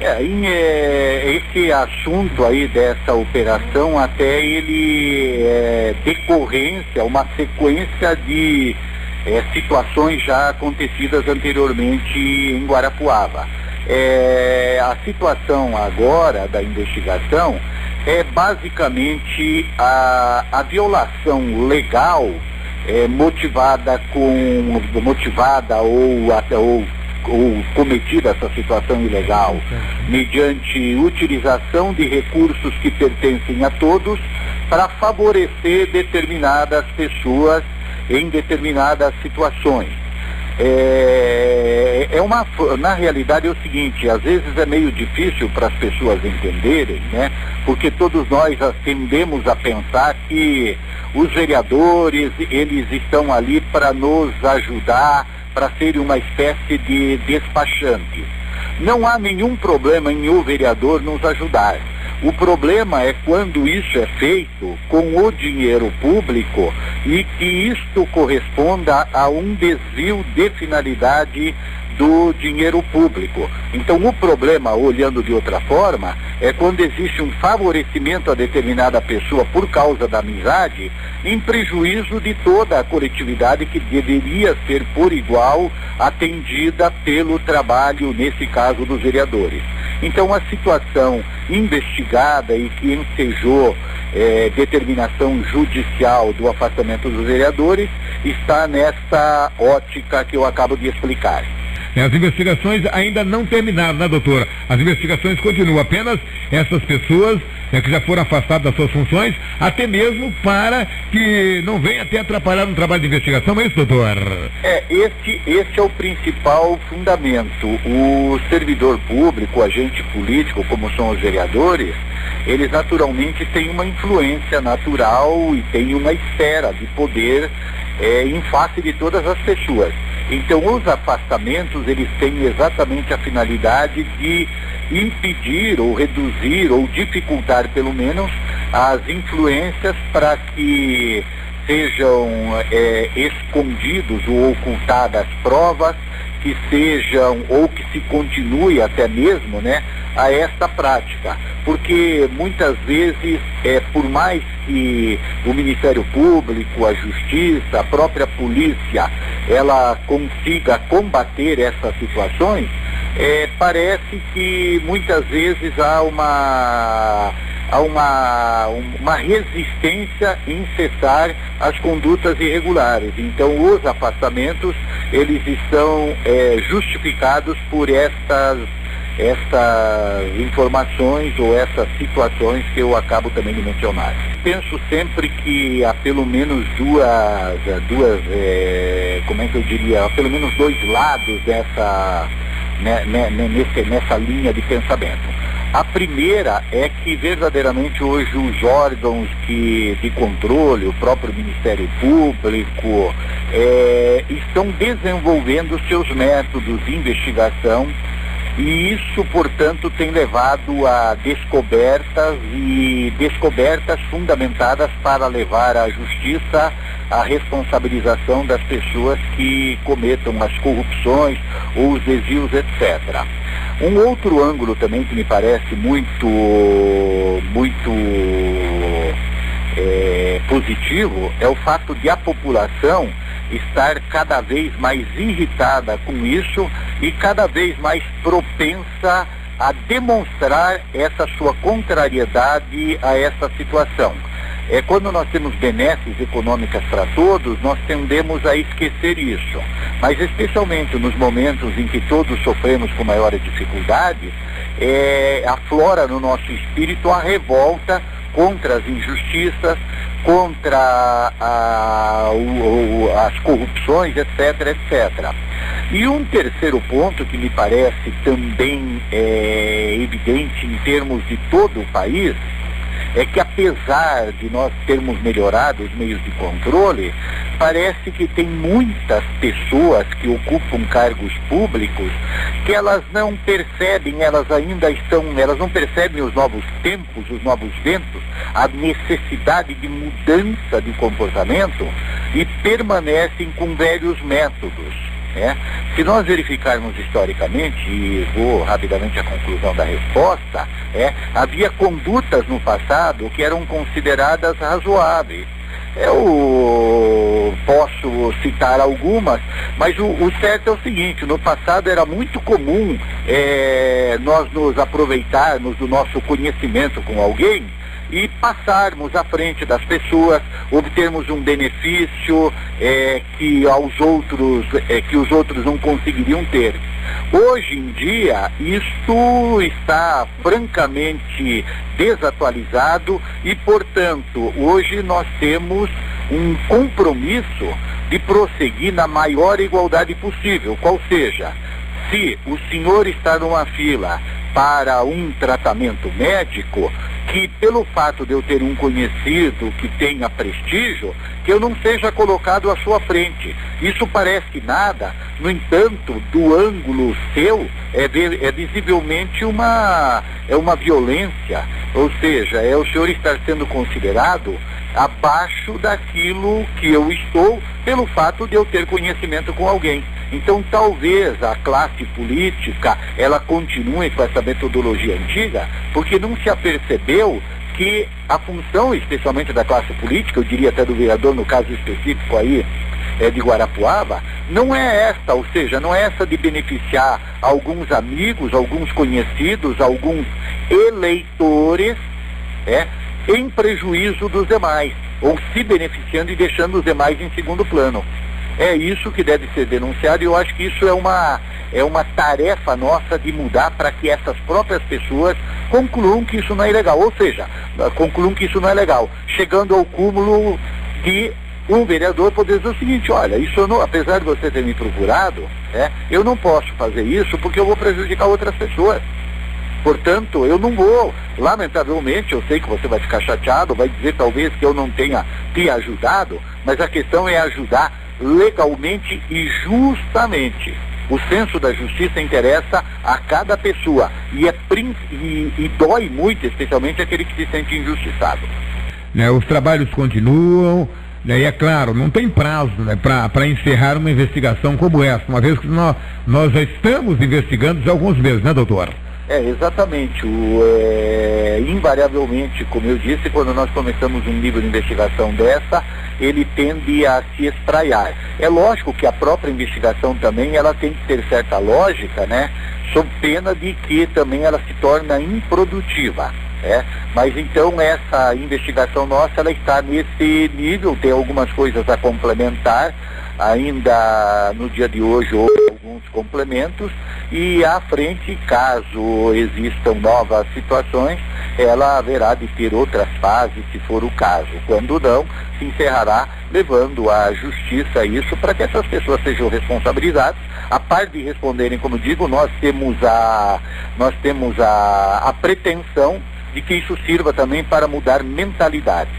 Esse assunto aí dessa operação, até ele é decorrência, uma sequência de situações já acontecidas anteriormente em Guarapuava. A situação agora da investigação é basicamente a violação legal motivada ou cometida essa situação ilegal mediante utilização de recursos que pertencem a todos para favorecer determinadas pessoas em determinadas situações. Na realidade é o seguinte, às vezes é meio difícil para as pessoas entenderem, né? Porque todos nós tendemos a pensar que os vereadores, eles estão ali para nos ajudar, para serem uma espécie de despachantes. Não há nenhum problema em o vereador nos ajudar. O problema é quando isso é feito com o dinheiro público e que isto corresponda a um desvio de finalidade do dinheiro público. Então o problema, olhando de outra forma, é quando existe um favorecimento a determinada pessoa por causa da amizade, em prejuízo de toda a coletividade que deveria ser por igual atendida pelo trabalho, nesse caso, dos vereadores. Então a situação investigada e que ensejou determinação judicial do afastamento dos vereadores está nessa ótica que eu acabo de explicar. As investigações ainda não terminaram, né, doutora? As investigações continuam, apenas essas pessoas que já foram afastadas das suas funções, até mesmo para que não venha até atrapalhar no trabalho de investigação, é isso, doutor? Esse é o principal fundamento. O servidor público, o agente político, como são os vereadores, eles naturalmente têm uma influência natural e têm uma esfera de poder em face de todas as pessoas. Então os afastamentos, eles têm exatamente a finalidade de impedir ou reduzir ou dificultar pelo menos as influências para que sejam escondidos ou ocultadas provas que sejam ou que se continue até mesmo, né, a esta prática. Porque muitas vezes, por mais que o Ministério Público, a Justiça, a própria polícia, ela consiga combater essas situações, parece que muitas vezes há uma resistência em cessar as condutas irregulares. Então os afastamentos, eles estão justificados por estas informações ou essas situações que eu acabo também de mencionar. Penso sempre que há pelo menos há pelo menos dois lados nessa linha de pensamento. A primeira é que verdadeiramente hoje os órgãos de controle, o próprio Ministério Público, estão desenvolvendo seus métodos de investigação e isso, portanto, tem levado a descobertas fundamentadas para levar à justiça a responsabilização das pessoas que cometam as corrupções ou os desvios, etc. Um outro ângulo também que me parece muito positivo é o fato de a população estar cada vez mais irritada com isso e cada vez mais propensa a demonstrar essa sua contrariedade a essa situação. Quando nós temos benesses econômicas para todos, nós tendemos a esquecer isso. Mas especialmente nos momentos em que todos sofremos com maiores dificuldades, aflora no nosso espírito a revolta contra as injustiças, contra as corrupções, etc, etc. E um terceiro ponto que me parece também evidente em termos de todo o país, é que apesar de nós termos melhorado os meios de controle, parece que tem muitas pessoas que ocupam cargos públicos que elas não percebem, elas não percebem os novos tempos, os novos ventos, a necessidade de mudança de comportamento e permanecem com velhos métodos. Se nós verificarmos historicamente, e vou rapidamente à conclusão da resposta, havia condutas no passado que eram consideradas razoáveis. Eu posso citar algumas, mas o certo é o seguinte: no passado era muito comum nós nos aproveitarmos do nosso conhecimento com alguém e passarmos à frente das pessoas, obtermos um benefício que os outros não conseguiriam ter. Hoje em dia, isso está francamente desatualizado e, portanto, hoje nós temos um compromisso de prosseguir na maior igualdade possível, qual seja, se o senhor está numa fila para um tratamento médico, que pelo fato de eu ter um conhecido que tenha prestígio, que eu não seja colocado à sua frente. Isso parece nada, no entanto, do ângulo seu, é visivelmente uma violência, ou seja, o senhor estar sendo considerado abaixo daquilo que eu estou, pelo fato de eu ter conhecimento com alguém. Então, talvez a classe política, ela continue com essa metodologia antiga, porque não se apercebeu que a função, especialmente da classe política, eu diria até do vereador, no caso específico aí, de Guarapuava, não é esta, ou seja, não é essa de beneficiar alguns amigos, alguns conhecidos, alguns eleitores, em prejuízo dos demais, ou se beneficiando e deixando os demais em segundo plano. É isso que deve ser denunciado, e eu acho que isso é uma tarefa nossa de mudar para que essas próprias pessoas concluam que isso não é legal, ou seja, concluam que isso não é legal, chegando ao cúmulo de um vereador poder dizer o seguinte: olha, isso não, apesar de você ter me procurado, eu não posso fazer isso porque eu vou prejudicar outras pessoas. Portanto, eu não vou, lamentavelmente, eu sei que você vai ficar chateado, vai dizer talvez que eu não tenha te ajudado, mas a questão é ajudar legalmente e justamente. O senso da justiça interessa a cada pessoa e dói muito, especialmente aquele que se sente injustiçado. Os trabalhos continuam, e é claro, não tem prazo para encerrar uma investigação como essa, uma vez que nós já estamos investigando há alguns meses, né, doutor? Exatamente. Invariavelmente, como eu disse, quando nós começamos um nível de investigação dessa, ele tende a se espraiar. É lógico que a própria investigação também, ela tem que ter certa lógica, sob pena de que também ela se torna improdutiva. Mas então essa investigação nossa, ela está nesse nível, tem algumas coisas a complementar, ainda no dia de hoje houve alguns complementos, e à frente, caso existam novas situações, ela haverá de ter outras fases, se for o caso. Quando não, se encerrará levando à justiça isso, para que essas pessoas sejam responsabilizadas. A par de responderem, como digo, nós temos a pretensão de que isso sirva também para mudar mentalidades.